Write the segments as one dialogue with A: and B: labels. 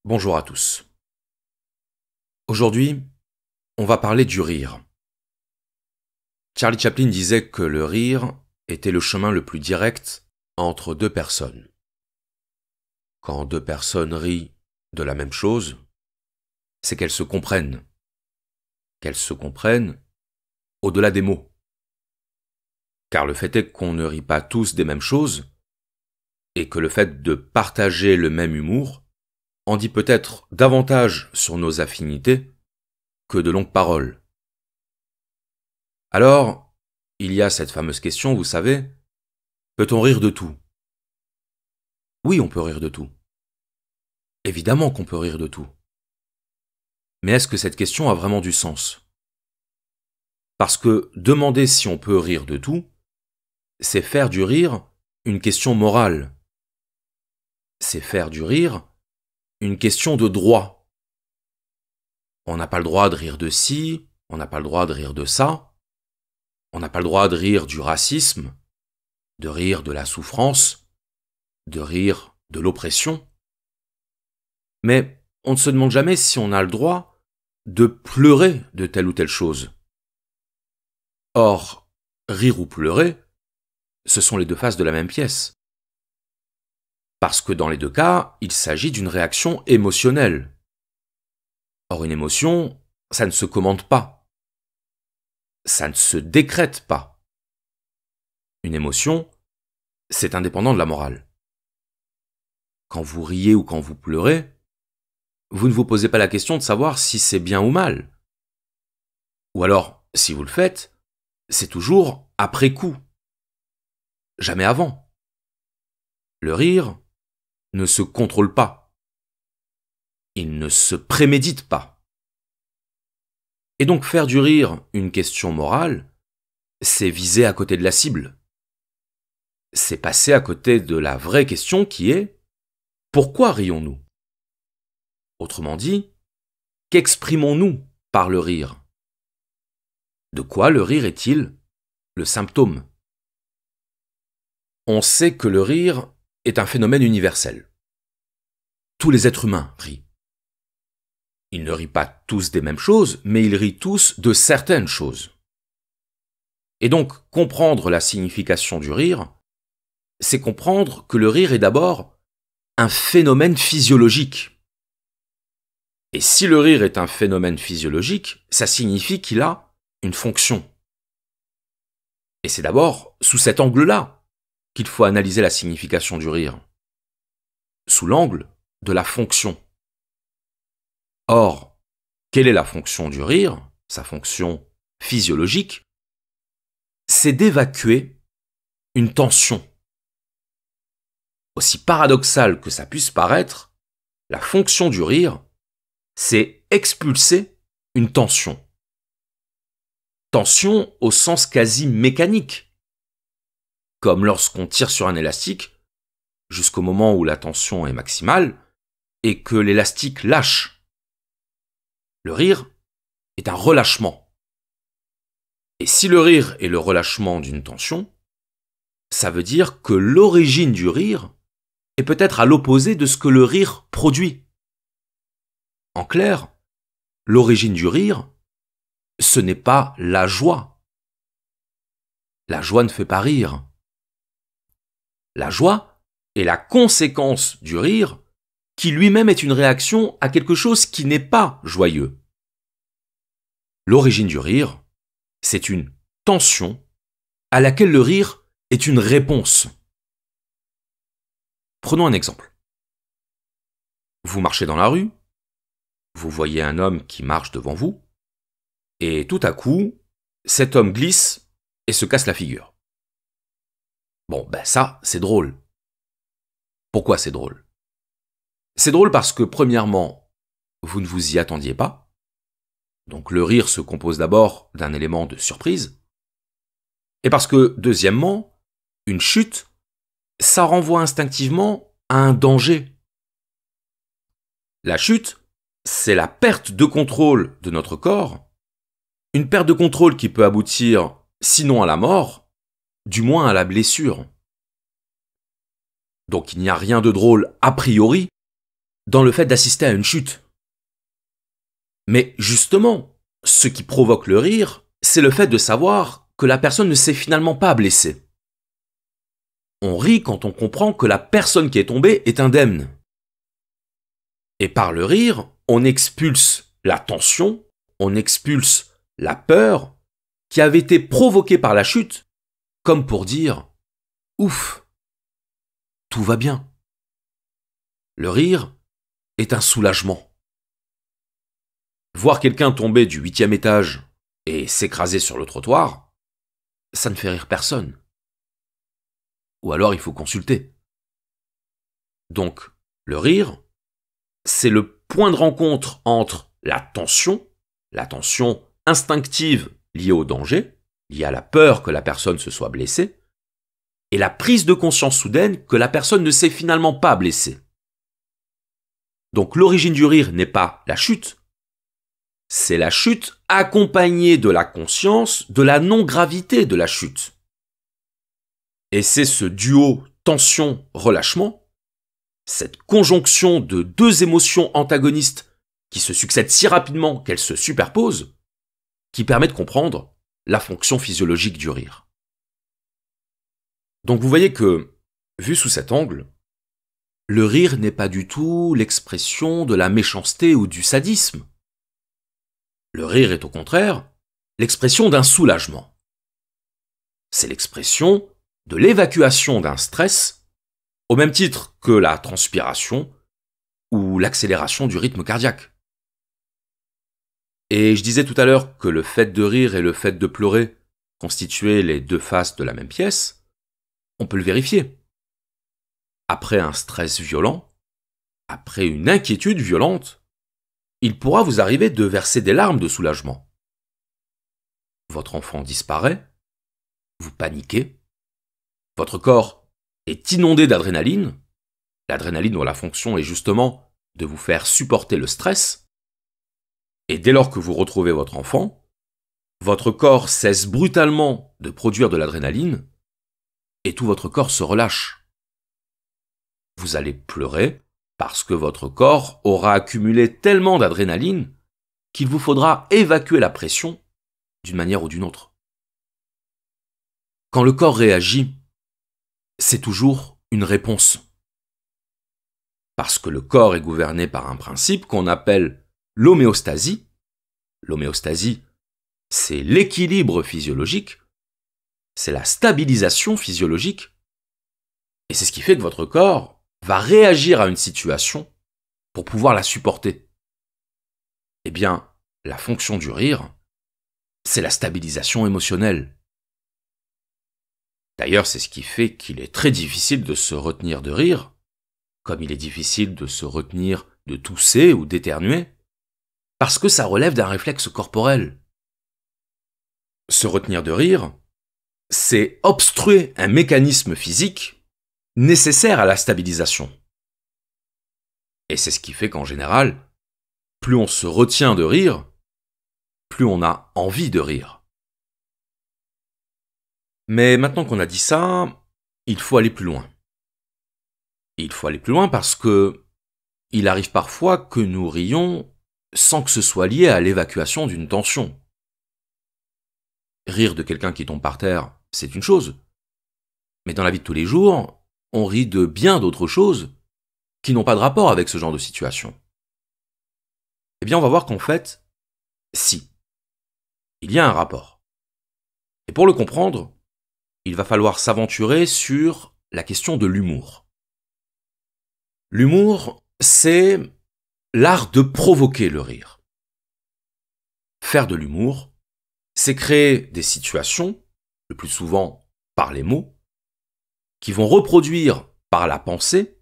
A: Bonjour à tous. Aujourd'hui, on va parler du rire. Charlie Chaplin disait que le rire était le chemin le plus direct entre deux personnes. Quand deux personnes rient de la même chose, c'est qu'elles se comprennent. Qu'elles se comprennent au-delà des mots. Car le fait est qu'on ne rit pas tous des mêmes choses, et que le fait de partager le même humour en dit peut-être davantage sur nos affinités que de longues paroles. Alors, il y a cette fameuse question, vous savez, peut-on rire de tout? Oui, on peut rire de tout. Évidemment qu'on peut rire de tout. Mais est-ce que cette question a vraiment du sens? Parce que demander si on peut rire de tout, c'est faire du rire une question morale. C'est faire du rire une question de droit. On n'a pas le droit de rire de ci, on n'a pas le droit de rire de ça, on n'a pas le droit de rire du racisme, de rire de la souffrance, de rire de l'oppression. Mais on ne se demande jamais si on a le droit de pleurer de telle ou telle chose. Or, rire ou pleurer, ce sont les deux faces de la même pièce. Parce que dans les deux cas, il s'agit d'une réaction émotionnelle. Or, une émotion, ça ne se commande pas. Ça ne se décrète pas. Une émotion, c'est indépendant de la morale. Quand vous riez ou quand vous pleurez, vous ne vous posez pas la question de savoir si c'est bien ou mal. Ou alors, si vous le faites, c'est toujours après coup. Jamais avant. Le rire ne se contrôle pas. Il ne se prémédite pas. Et donc faire du rire une question morale, c'est viser à côté de la cible. C'est passer à côté de la vraie question qui est « Pourquoi rions-nous » Autrement dit, qu'exprimons-nous par le rire? De quoi le rire est-il le symptôme? On sait que le rire est un phénomène universel. Tous les êtres humains rient. Ils ne rient pas tous des mêmes choses, mais ils rient tous de certaines choses. Et donc, comprendre la signification du rire, c'est comprendre que le rire est d'abord un phénomène physiologique. Et si le rire est un phénomène physiologique, ça signifie qu'il a une fonction. Et c'est d'abord sous cet angle-là qu'il faut analyser la signification du rire. Sous l'angle de la fonction. Or, quelle est la fonction du rire, sa fonction physiologique? C'est d'évacuer une tension. Aussi paradoxal que ça puisse paraître, la fonction du rire, c'est expulser une tension. Tension au sens quasi mécanique. Comme lorsqu'on tire sur un élastique, jusqu'au moment où la tension est maximale, et que l'élastique lâche. Le rire est un relâchement. Et si le rire est le relâchement d'une tension, ça veut dire que l'origine du rire est peut-être à l'opposé de ce que le rire produit. En clair, l'origine du rire, ce n'est pas la joie. La joie ne fait pas rire. La joie est la conséquence du rire qui lui-même est une réaction à quelque chose qui n'est pas joyeux. L'origine du rire, c'est une tension à laquelle le rire est une réponse. Prenons un exemple. Vous marchez dans la rue, vous voyez un homme qui marche devant vous, et tout à coup, cet homme glisse et se casse la figure. Bon, ça, c'est drôle. Pourquoi c'est drôle? C'est drôle parce que, premièrement, vous ne vous y attendiez pas. Donc le rire se compose d'abord d'un élément de surprise. Et parce que, deuxièmement, une chute, ça renvoie instinctivement à un danger. La chute, c'est la perte de contrôle de notre corps, une perte de contrôle qui peut aboutir, sinon à la mort, du moins à la blessure. Donc il n'y a rien de drôle a priori dans le fait d'assister à une chute. Mais justement, ce qui provoque le rire, c'est le fait de savoir que la personne ne s'est finalement pas blessée. On rit quand on comprend que la personne qui est tombée est indemne. Et par le rire, on expulse la tension, on expulse la peur qui avait été provoquée par la chute, comme pour dire « Ouf, tout va bien ». Le rire est un soulagement. Voir quelqu'un tomber du 8e étage et s'écraser sur le trottoir, ça ne fait rire personne. Ou alors il faut consulter. Donc, le rire, c'est le point de rencontre entre la tension instinctive liée au danger, liée à la peur que la personne se soit blessée, et la prise de conscience soudaine que la personne ne s'est finalement pas blessée. Donc l'origine du rire n'est pas la chute, c'est la chute accompagnée de la conscience de la non-gravité de la chute. Et c'est ce duo tension-relâchement, cette conjonction de deux émotions antagonistes qui se succèdent si rapidement qu'elles se superposent, qui permet de comprendre la fonction physiologique du rire. Donc vous voyez que, vu sous cet angle, le rire n'est pas du tout l'expression de la méchanceté ou du sadisme. Le rire est au contraire l'expression d'un soulagement. C'est l'expression de l'évacuation d'un stress, au même titre que la transpiration ou l'accélération du rythme cardiaque. Et je disais tout à l'heure que le fait de rire et le fait de pleurer constituaient les deux faces de la même pièce. On peut le vérifier. Après un stress violent, après une inquiétude violente, il pourra vous arriver de verser des larmes de soulagement. Votre enfant disparaît, vous paniquez, votre corps est inondé d'adrénaline, l'adrénaline dont la fonction est justement de vous faire supporter le stress, et dès lors que vous retrouvez votre enfant, votre corps cesse brutalement de produire de l'adrénaline, et tout votre corps se relâche. Vous allez pleurer parce que votre corps aura accumulé tellement d'adrénaline qu'il vous faudra évacuer la pression d'une manière ou d'une autre. Quand le corps réagit, c'est toujours une réponse. Parce que le corps est gouverné par un principe qu'on appelle l'homéostasie. L'homéostasie, c'est l'équilibre physiologique, c'est la stabilisation physiologique, et c'est ce qui fait que votre corps va réagir à une situation pour pouvoir la supporter. Eh bien, la fonction du rire, c'est la stabilisation émotionnelle. D'ailleurs, c'est ce qui fait qu'il est très difficile de se retenir de rire, comme il est difficile de se retenir de tousser ou d'éternuer, parce que ça relève d'un réflexe corporel. Se retenir de rire, c'est obstruer un mécanisme physique nécessaire à la stabilisation. Et c'est ce qui fait qu'en général, plus on se retient de rire, plus on a envie de rire. Mais maintenant qu'on a dit ça, il faut aller plus loin. Il faut aller plus loin parce que il arrive parfois que nous rions sans que ce soit lié à l'évacuation d'une tension. Rire de quelqu'un qui tombe par terre, c'est une chose. Mais dans la vie de tous les jours, on rit de bien d'autres choses qui n'ont pas de rapport avec ce genre de situation. Eh bien, on va voir qu'en fait, si, il y a un rapport. Et pour le comprendre, il va falloir s'aventurer sur la question de l'humour. L'humour, c'est l'art de provoquer le rire. Faire de l'humour, c'est créer des situations, le plus souvent par les mots, qui vont reproduire par la pensée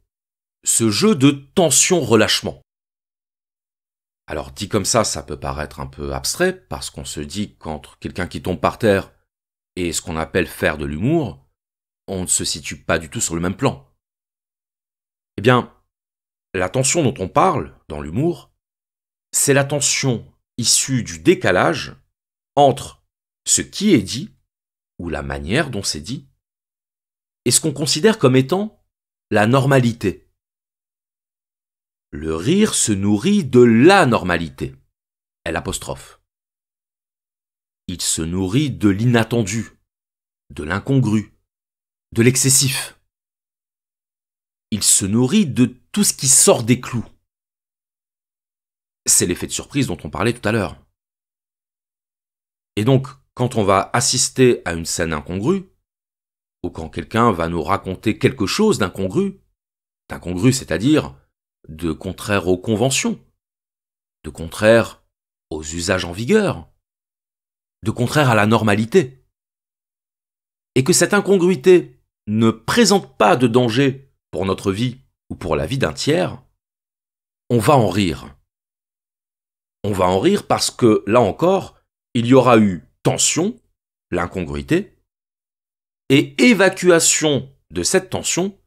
A: ce jeu de tension-relâchement. Alors dit comme ça peut paraître un peu abstrait, parce qu'on se dit qu'entre quelqu'un qui tombe par terre et ce qu'on appelle faire de l'humour, on ne se situe pas du tout sur le même plan. Eh bien, la tension dont on parle dans l'humour, c'est la tension issue du décalage entre ce qui est dit, ou la manière dont c'est dit, et ce qu'on considère comme étant la normalité. Le rire se nourrit de la normalité. L'apostrophe. Il se nourrit de l'inattendu, de l'incongru, de l'excessif. Il se nourrit de tout ce qui sort des clous. C'est l'effet de surprise dont on parlait tout à l'heure. Et donc, quand on va assister à une scène incongrue, ou quand quelqu'un va nous raconter quelque chose d'incongru, c'est-à-dire de contraire aux conventions, de contraire aux usages en vigueur, de contraire à la normalité, et que cette incongruité ne présente pas de danger pour notre vie ou pour la vie d'un tiers, on va en rire. On va en rire parce que, là encore, il y aura eu tension, l'incongruité, et évacuation de cette tension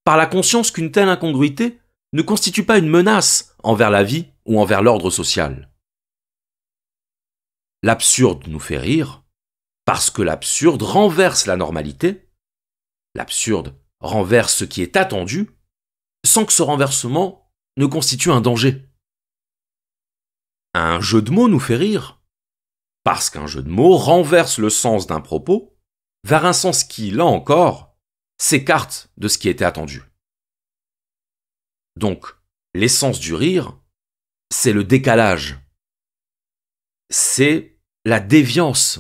A: par la conscience qu'une telle incongruité ne constitue pas une menace envers la vie ou envers l'ordre social. L'absurde nous fait rire parce que l'absurde renverse la normalité, l'absurde renverse ce qui est attendu, sans que ce renversement ne constitue un danger. Un jeu de mots nous fait rire parce qu'un jeu de mots renverse le sens d'un propos vers un sens qui, là encore, s'écarte de ce qui était attendu. Donc, l'essence du rire, c'est le décalage. C'est la déviance.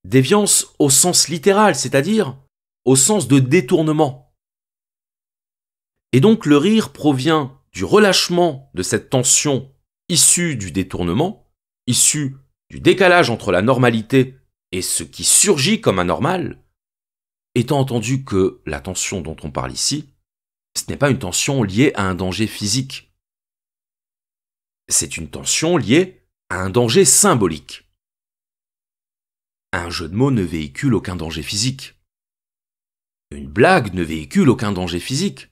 A: Déviance au sens littéral, c'est-à-dire au sens de détournement. Et donc, le rire provient du relâchement de cette tension issue du détournement, issue du décalage entre la normalité et ce qui surgit comme anormal, étant entendu que la tension dont on parle ici, ce n'est pas une tension liée à un danger physique. C'est une tension liée à un danger symbolique. Un jeu de mots ne véhicule aucun danger physique. Une blague ne véhicule aucun danger physique.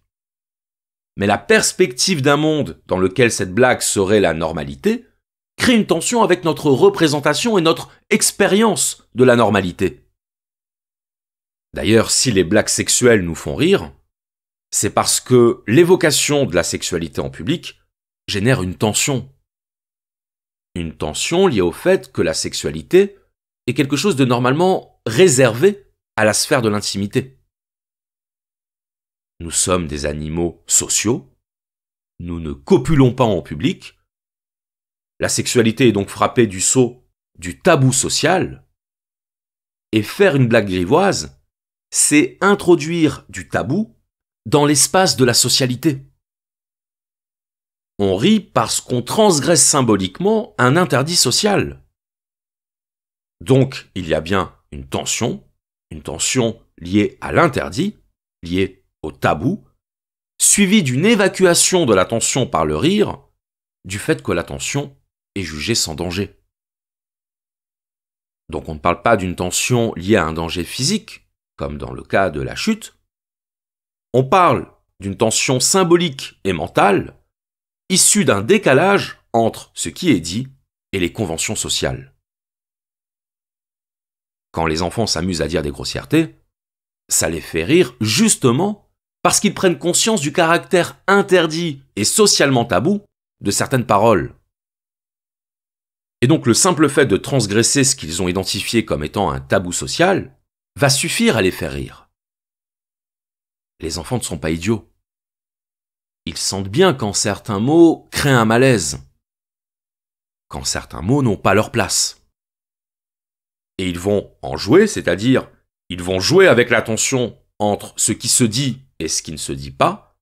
A: Mais la perspective d'un monde dans lequel cette blague serait la normalité crée une tension avec notre représentation et notre expérience de la normalité. D'ailleurs, si les blagues sexuelles nous font rire, c'est parce que l'évocation de la sexualité en public génère une tension. Une tension liée au fait que la sexualité est quelque chose de normalement réservé à la sphère de l'intimité. Nous sommes des animaux sociaux, nous ne copulons pas en public, la sexualité est donc frappée du sceau du tabou social, et faire une blague grivoise, c'est introduire du tabou dans l'espace de la socialité. On rit parce qu'on transgresse symboliquement un interdit social. Donc, il y a bien une tension liée à l'interdit, liée au tabou, suivie d'une évacuation de la tension par le rire, du fait que la tension est jugée sans danger. Donc on ne parle pas d'une tension liée à un danger physique, comme dans le cas de la chute. On parle d'une tension symbolique et mentale, issue d'un décalage entre ce qui est dit et les conventions sociales. Quand les enfants s'amusent à dire des grossièretés, ça les fait rire justement parce qu'ils prennent conscience du caractère interdit et socialement tabou de certaines paroles. Et donc le simple fait de transgresser ce qu'ils ont identifié comme étant un tabou social va suffire à les faire rire. Les enfants ne sont pas idiots. Ils sentent bien quand certains mots créent un malaise, quand certains mots n'ont pas leur place. Et ils vont en jouer, c'est-à-dire ils vont jouer avec la tension entre ce qui se dit et ce qui ne se dit pas,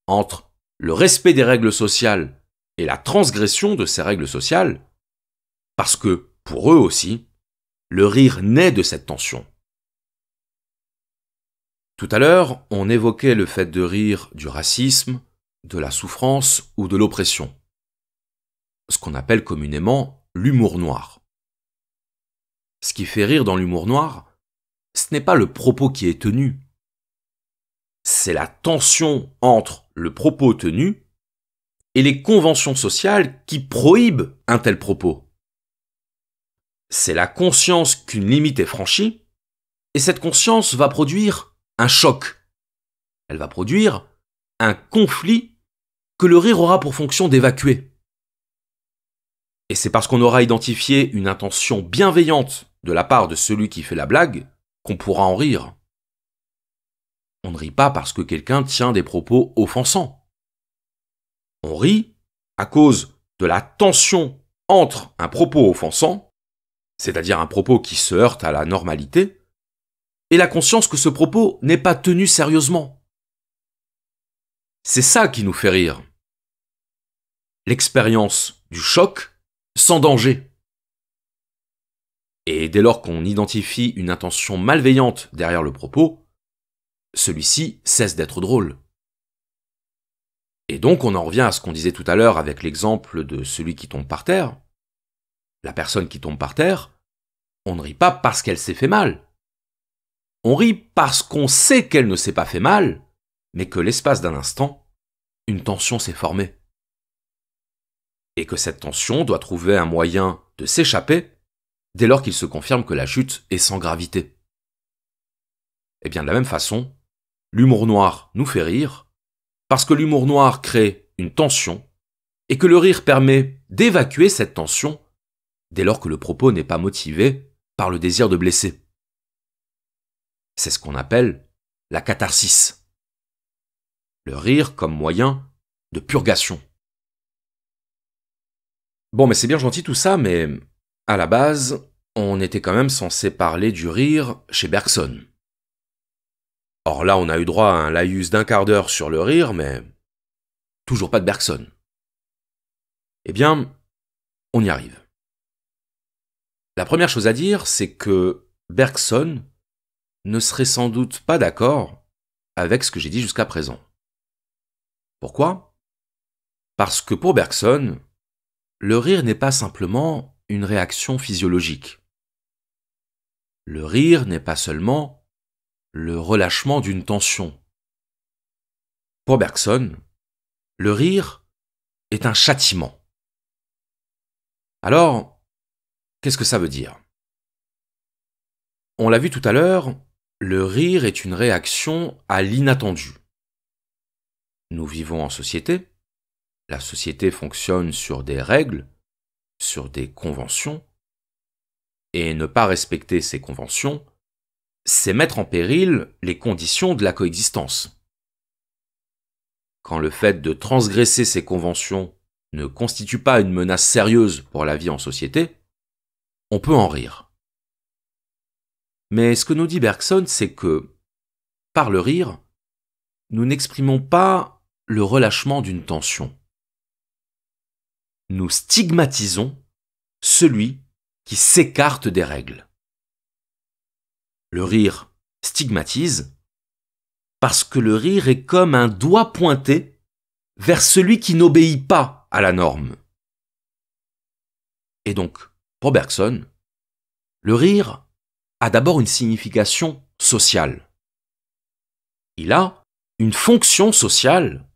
A: entre le respect des règles sociales et la transgression de ces règles sociales, parce que, pour eux aussi, le rire naît de cette tension. Tout à l'heure, on évoquait le fait de rire du racisme, de la souffrance ou de l'oppression. Ce qu'on appelle communément l'humour noir. Ce qui fait rire dans l'humour noir, ce n'est pas le propos qui est tenu. C'est la tension entre le propos tenu et les conventions sociales qui prohibent un tel propos. C'est la conscience qu'une limite est franchie, et cette conscience va produire un choc. Elle va produire un conflit que le rire aura pour fonction d'évacuer. Et c'est parce qu'on aura identifié une intention bienveillante de la part de celui qui fait la blague qu'on pourra en rire. On ne rit pas parce que quelqu'un tient des propos offensants. On rit à cause de la tension entre un propos offensant, c'est-à-dire un propos qui se heurte à la normalité, et la conscience que ce propos n'est pas tenu sérieusement. C'est ça qui nous fait rire. L'expérience du choc sans danger. Et dès lors qu'on identifie une intention malveillante derrière le propos, celui-ci cesse d'être drôle. Et donc on en revient à ce qu'on disait tout à l'heure avec l'exemple de celui qui tombe par terre. La personne qui tombe par terre, on ne rit pas parce qu'elle s'est fait mal. On rit parce qu'on sait qu'elle ne s'est pas fait mal, mais que l'espace d'un instant, une tension s'est formée. Et que cette tension doit trouver un moyen de s'échapper dès lors qu'il se confirme que la chute est sans gravité. Et bien de la même façon, l'humour noir nous fait rire, parce que l'humour noir crée une tension, et que le rire permet d'évacuer cette tension dès lors que le propos n'est pas motivé par le désir de blesser. C'est ce qu'on appelle la catharsis. Le rire comme moyen de purgation. Bon, mais c'est bien gentil tout ça, mais à la base, on était quand même censé parler du rire chez Bergson. Or là, on a eu droit à un laïus d'1 quart d'heure sur le rire, mais toujours pas de Bergson. Eh bien, on y arrive. La première chose à dire, c'est que Bergson ne serait sans doute pas d'accord avec ce que j'ai dit jusqu'à présent. Pourquoi ? Parce que pour Bergson, le rire n'est pas simplement une réaction physiologique. Le rire n'est pas seulement le relâchement d'une tension. Pour Bergson, le rire est un châtiment. Alors, qu'est-ce que ça veut dire ? On l'a vu tout à l'heure, le rire est une réaction à l'inattendu. Nous vivons en société. La société fonctionne sur des règles, sur des conventions. Et ne pas respecter ces conventions, c'est mettre en péril les conditions de la coexistence. Quand le fait de transgresser ces conventions ne constitue pas une menace sérieuse pour la vie en société, on peut en rire. Mais ce que nous dit Bergson, c'est que, par le rire, nous n'exprimons pas le relâchement d'une tension. Nous stigmatisons celui qui s'écarte des règles. Le rire stigmatise parce que le rire est comme un doigt pointé vers celui qui n'obéit pas à la norme. Et donc, pour Bergson, le rire a d'abord une signification sociale. Il a une fonction sociale,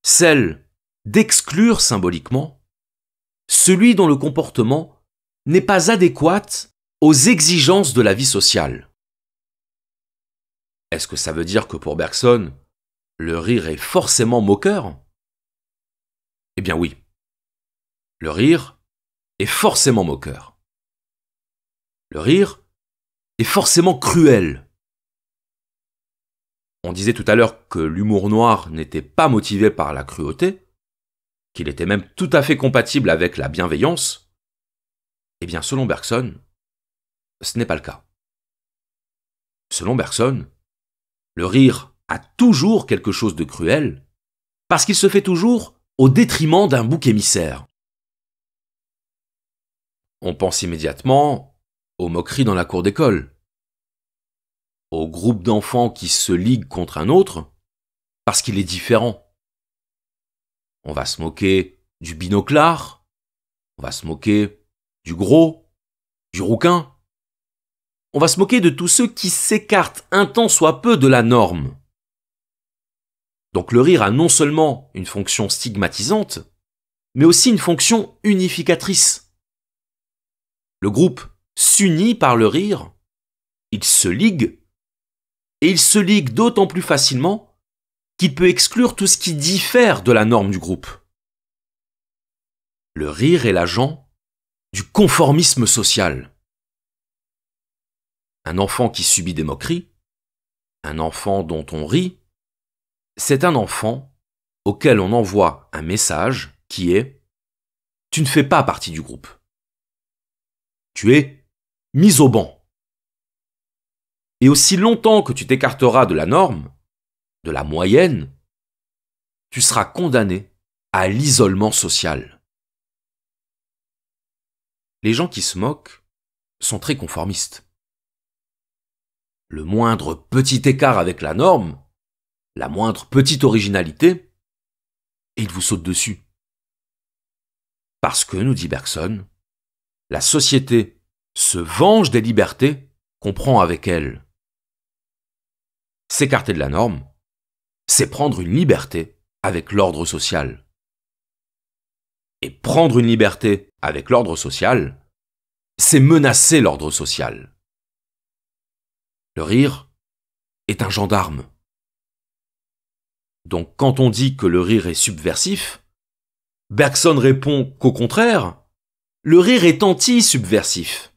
A: celle d'exclure symboliquement celui dont le comportement n'est pas adéquat aux exigences de la vie sociale. Est-ce que ça veut dire que pour Bergson, le rire est forcément moqueur ? Eh bien oui. Le rire est forcément moqueur. Le rire est forcément cruel. On disait tout à l'heure que l'humour noir n'était pas motivé par la cruauté, qu'il était même tout à fait compatible avec la bienveillance. Eh bien, selon Bergson, ce n'est pas le cas. Selon Bergson, le rire a toujours quelque chose de cruel, parce qu'il se fait toujours au détriment d'un bouc émissaire. On pense immédiatement aux moqueries dans la cour d'école, au groupe d'enfants qui se liguent contre un autre parce qu'il est différent. On va se moquer du binoclard, on va se moquer du gros, du rouquin. On va se moquer de tous ceux qui s'écartent un tant soit peu de la norme. Donc le rire a non seulement une fonction stigmatisante, mais aussi une fonction unificatrice. Le groupe s'unit par le rire, il se ligue, et il se ligue d'autant plus facilement qu'il peut exclure tout ce qui diffère de la norme du groupe. Le rire est l'agent du conformisme social. Un enfant qui subit des moqueries, un enfant dont on rit, c'est un enfant auquel on envoie un message qui est « Tu ne fais pas partie du groupe. Tu es mis au banc. » Et aussi longtemps que tu t'écarteras de la norme, de la moyenne, tu seras condamné à l'isolement social. Les gens qui se moquent sont très conformistes. Le moindre petit écart avec la norme, la moindre petite originalité, et ils vous sautent dessus. Parce que, nous dit Bergson, la société se venge des libertés qu'on prend avec elle. S'écarter de la norme, c'est prendre une liberté avec l'ordre social. Et prendre une liberté avec l'ordre social, c'est menacer l'ordre social. Le rire est un gendarme. Donc quand on dit que le rire est subversif, Bergson répond qu'au contraire, le rire est anti-subversif.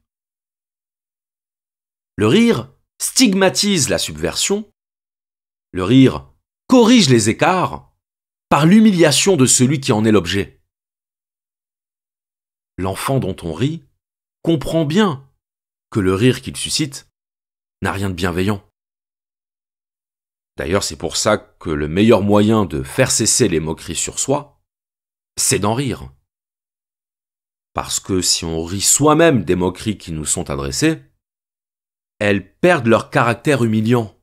A: Le rire stigmatise la subversion, le rire corrige les écarts par l'humiliation de celui qui en est l'objet. L'enfant dont on rit comprend bien que le rire qu'il suscite n'a rien de bienveillant. D'ailleurs, c'est pour ça que le meilleur moyen de faire cesser les moqueries sur soi, c'est d'en rire. Parce que si on rit soi-même des moqueries qui nous sont adressées, elles perdent leur caractère humiliant.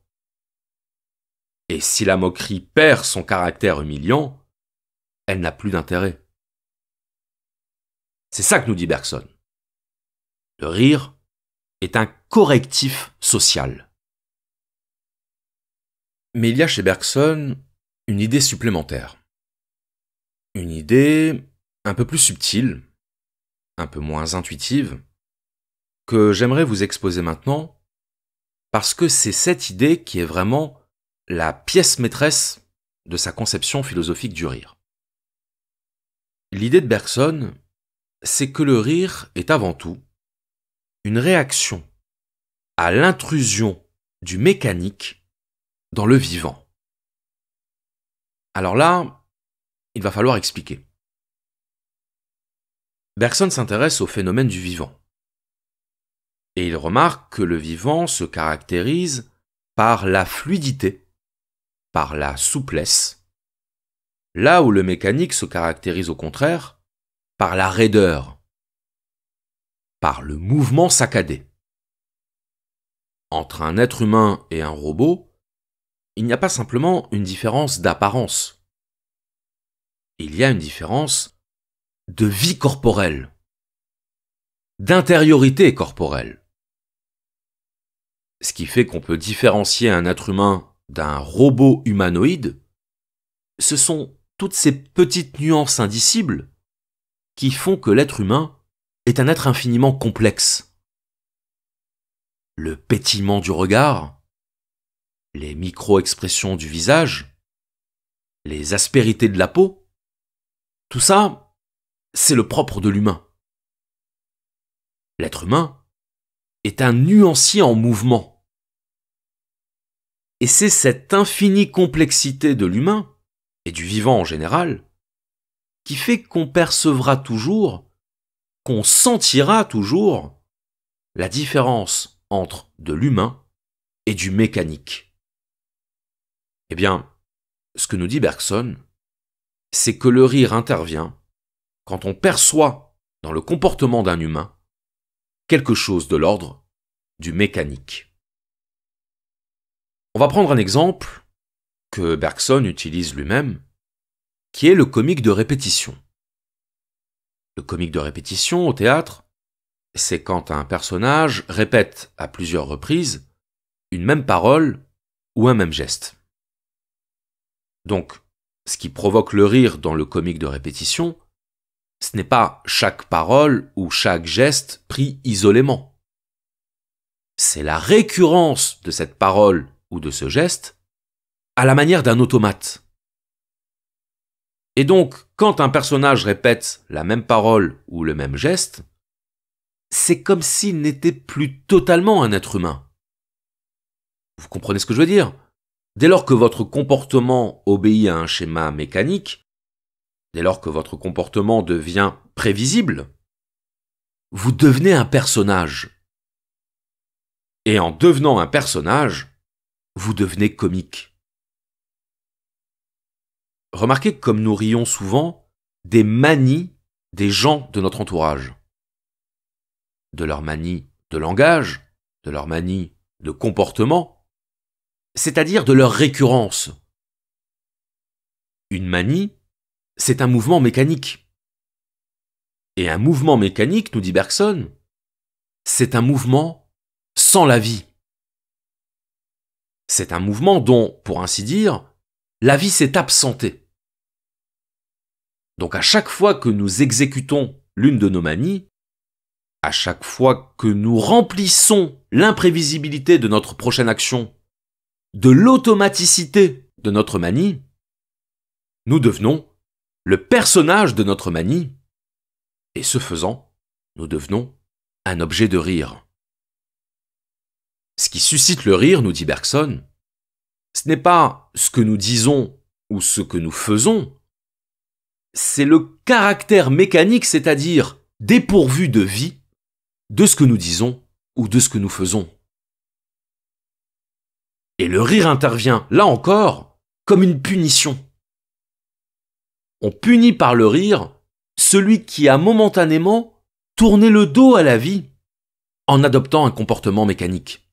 A: Et si la moquerie perd son caractère humiliant, elle n'a plus d'intérêt. C'est ça que nous dit Bergson. Le rire est un correctif social. Mais il y a chez Bergson une idée supplémentaire. Une idée un peu plus subtile, un peu moins intuitive, que j'aimerais vous exposer maintenant, parce que c'est cette idée qui est vraiment la pièce maîtresse de sa conception philosophique du rire. L'idée de Bergson, c'est que le rire est avant tout une réaction à l'intrusion du mécanique dans le vivant. Alors là, il va falloir expliquer. Bergson s'intéresse au phénomène du vivant. Et il remarque que le vivant se caractérise par la fluidité, par la souplesse, là où le mécanique se caractérise au contraire par la raideur, par le mouvement saccadé. Entre un être humain et un robot, il n'y a pas simplement une différence d'apparence. Il y a une différence de vie corporelle, d'intériorité corporelle. Ce qui fait qu'on peut différencier un être humain d'un robot humanoïde, ce sont toutes ces petites nuances indicibles qui font que l'être humain est un être infiniment complexe. Le pétillement du regard, les micro-expressions du visage, les aspérités de la peau, tout ça, c'est le propre de l'humain. L'être humain est un nuancier en mouvement. Et c'est cette infinie complexité de l'humain, et du vivant en général, qui fait qu'on percevra toujours, qu'on sentira toujours la différence entre de l'humain et du mécanique. Eh bien, ce que nous dit Bergson, c'est que le rire intervient quand on perçoit dans le comportement d'un humain quelque chose de l'ordre du mécanique. On va prendre un exemple que Bergson utilise lui-même, qui est le comique de répétition. Le comique de répétition au théâtre, c'est quand un personnage répète à plusieurs reprises une même parole ou un même geste. Donc, ce qui provoque le rire dans le comique de répétition, ce n'est pas chaque parole ou chaque geste pris isolément. C'est la récurrence de cette parole ou de ce geste à la manière d'un automate. Et donc, quand un personnage répète la même parole ou le même geste, c'est comme s'il n'était plus totalement un être humain. Vous comprenez ce que je veux dire? Dès lors que votre comportement obéit à un schéma mécanique, dès lors que votre comportement devient prévisible, vous devenez un personnage. Et en devenant un personnage, vous devenez comique. Remarquez comme nous rions souvent des manies des gens de notre entourage. De leur manie de langage, de leur manie de comportement, c'est-à-dire de leur récurrence. Une manie, c'est un mouvement mécanique. Et un mouvement mécanique, nous dit Bergson, c'est un mouvement sans la vie. C'est un mouvement dont, pour ainsi dire, la vie s'est absentée. Donc à chaque fois que nous exécutons l'une de nos manies, à chaque fois que nous remplissons l'imprévisibilité de notre prochaine action, de l'automaticité de notre manie, nous devenons le personnage de notre manie, et ce faisant, nous devenons un objet de rire. Ce qui suscite le rire, nous dit Bergson, ce n'est pas ce que nous disons ou ce que nous faisons, c'est le caractère mécanique, c'est-à-dire dépourvu de vie, de ce que nous disons ou de ce que nous faisons. Et le rire intervient, là encore, comme une punition. On punit par le rire celui qui a momentanément tourné le dos à la vie en adoptant un comportement mécanique.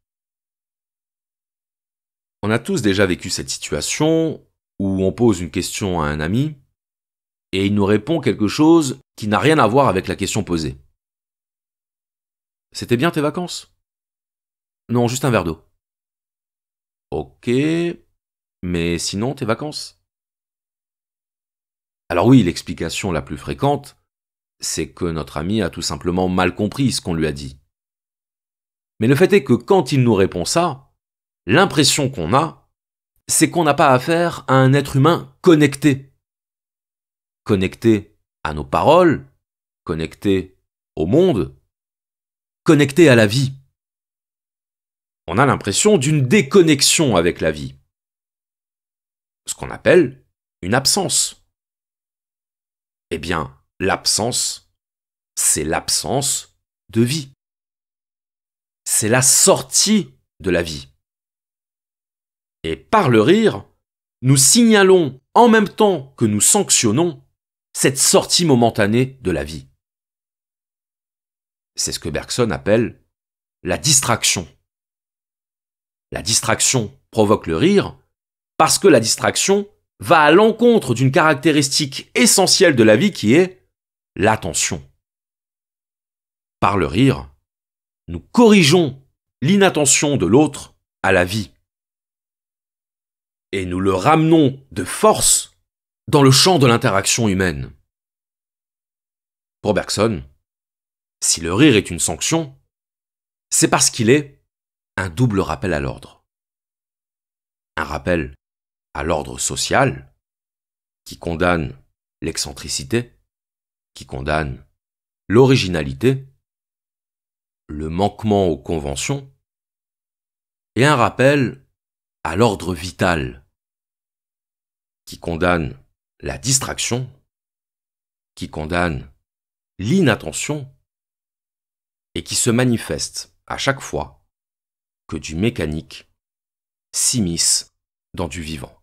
A: On a tous déjà vécu cette situation où on pose une question à un ami et il nous répond quelque chose qui n'a rien à voir avec la question posée. C'était bien tes vacances? Non, juste un verre d'eau. Ok, mais sinon tes vacances? Alors oui, l'explication la plus fréquente, c'est que notre ami a tout simplement mal compris ce qu'on lui a dit. Mais le fait est que quand il nous répond ça, l'impression qu'on a, c'est qu'on n'a pas affaire à un être humain connecté. Connecté à nos paroles, connecté au monde, connecté à la vie. On a l'impression d'une déconnexion avec la vie. Ce qu'on appelle une absence. Eh bien, l'absence, c'est l'absence de vie. C'est la sortie de la vie. Et par le rire, nous signalons en même temps que nous sanctionnons cette sortie momentanée de la vie. C'est ce que Bergson appelle la distraction. La distraction provoque le rire parce que la distraction va à l'encontre d'une caractéristique essentielle de la vie qui est l'attention. Par le rire, nous corrigeons l'inattention de l'autre à la vie. Et nous le ramenons de force dans le champ de l'interaction humaine. Pour Bergson, si le rire est une sanction, c'est parce qu'il est un double rappel à l'ordre. Un rappel à l'ordre social, qui condamne l'excentricité, qui condamne l'originalité, le manquement aux conventions, et un rappel à l'ordre vital, qui condamne la distraction, qui condamne l'inattention, et qui se manifeste à chaque fois que du mécanique s'immisce dans du vivant.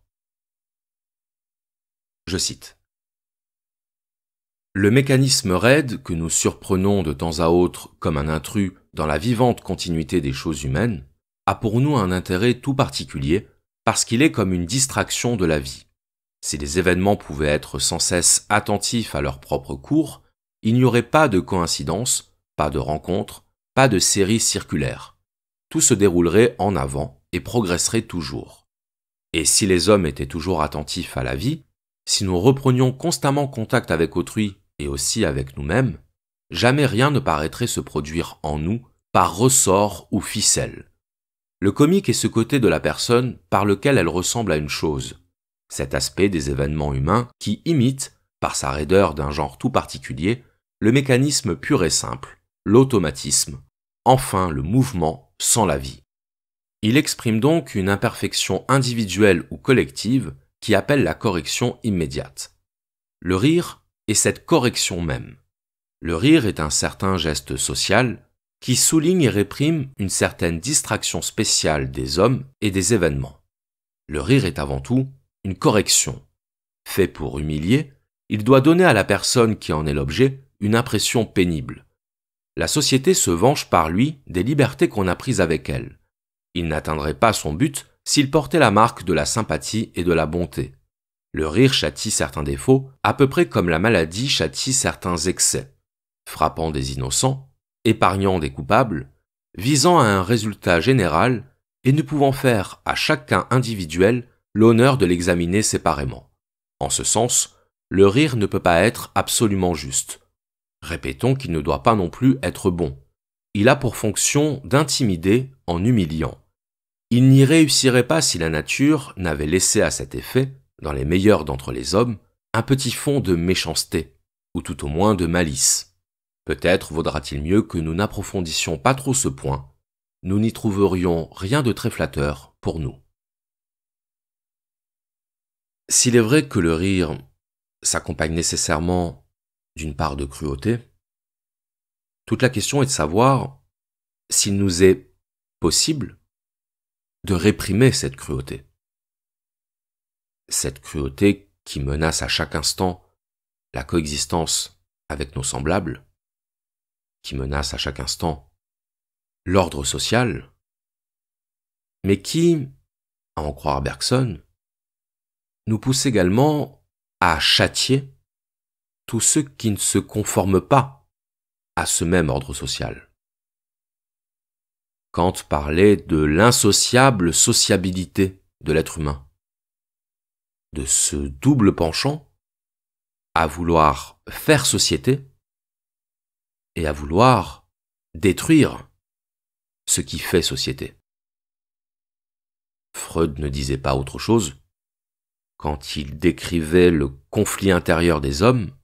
A: Je cite. Le mécanisme raide que nous surprenons de temps à autre comme un intrus dans la vivante continuité des choses humaines a pour nous un intérêt tout particulier parce qu'il est comme une distraction de la vie. Si les événements pouvaient être sans cesse attentifs à leur propre cours, il n'y aurait pas de coïncidence, pas de rencontre, pas de série circulaire. Tout se déroulerait en avant et progresserait toujours. Et si les hommes étaient toujours attentifs à la vie, si nous reprenions constamment contact avec autrui et aussi avec nous-mêmes, jamais rien ne paraîtrait se produire en nous par ressort ou ficelle. Le comique est ce côté de la personne par lequel elle ressemble à une chose, cet aspect des événements humains qui imite, par sa raideur d'un genre tout particulier, le mécanisme pur et simple, l'automatisme, enfin le mouvement sans la vie. Il exprime donc une imperfection individuelle ou collective qui appelle la correction immédiate. Le rire est cette correction même. Le rire est un certain geste social qui souligne et réprime une certaine distraction spéciale des hommes et des événements. Le rire est avant tout une correction. Fait pour humilier, il doit donner à la personne qui en est l'objet une impression pénible. La société se venge par lui des libertés qu'on a prises avec elle. Il n'atteindrait pas son but s'il portait la marque de la sympathie et de la bonté. Le rire châtie certains défauts, à peu près comme la maladie châtie certains excès, frappant des innocents, épargnant des coupables, visant à un résultat général et ne pouvant faire à chacun individuel l'honneur de l'examiner séparément. En ce sens, le rire ne peut pas être absolument juste. Répétons qu'il ne doit pas non plus être bon. Il a pour fonction d'intimider en humiliant. Il n'y réussirait pas si la nature n'avait laissé à cet effet, dans les meilleurs d'entre les hommes, un petit fond de méchanceté, ou tout au moins de malice. Peut-être vaudra-t-il mieux que nous n'approfondissions pas trop ce point, nous n'y trouverions rien de très flatteur pour nous. S'il est vrai que le rire s'accompagne nécessairement d'une part de cruauté, toute la question est de savoir s'il nous est possible de réprimer cette cruauté. Cette cruauté qui menace à chaque instant la coexistence avec nos semblables, qui menace à chaque instant l'ordre social, mais qui, à en croire Bergson, nous pousse également à châtier tous ceux qui ne se conforment pas à ce même ordre social. Kant parlait de l'insociable sociabilité de l'être humain, de ce double penchant à vouloir faire société et à vouloir détruire ce qui fait société. Freud ne disait pas autre chose quand il décrivait le conflit intérieur des hommes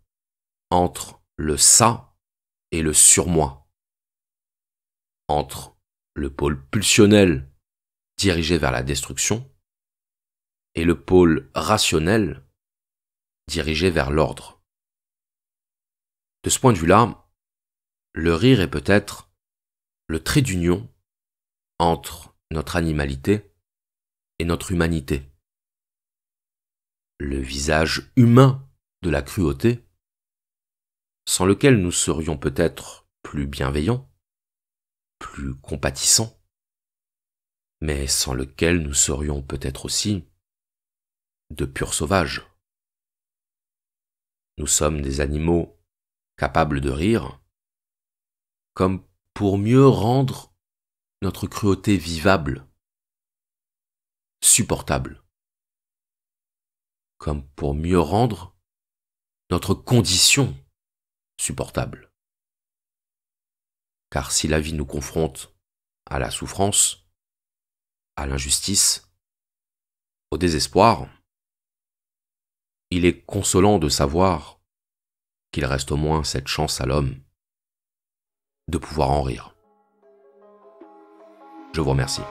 A: entre le ça et le surmoi, entre le pôle pulsionnel dirigé vers la destruction et le pôle rationnel dirigé vers l'ordre. De ce point de vue-là, le rire est peut-être le trait d'union entre notre animalité et notre humanité. Le visage humain de la cruauté, sans lequel nous serions peut-être plus bienveillants, plus compatissants, mais sans lequel nous serions peut-être aussi de purs sauvages. Nous sommes des animaux capables de rire, comme pour mieux rendre notre cruauté vivable, supportable, comme pour mieux rendre notre condition supportable. Car si la vie nous confronte à la souffrance, à l'injustice, au désespoir, il est consolant de savoir qu'il reste au moins cette chance à l'homme de pouvoir en rire. Je vous remercie.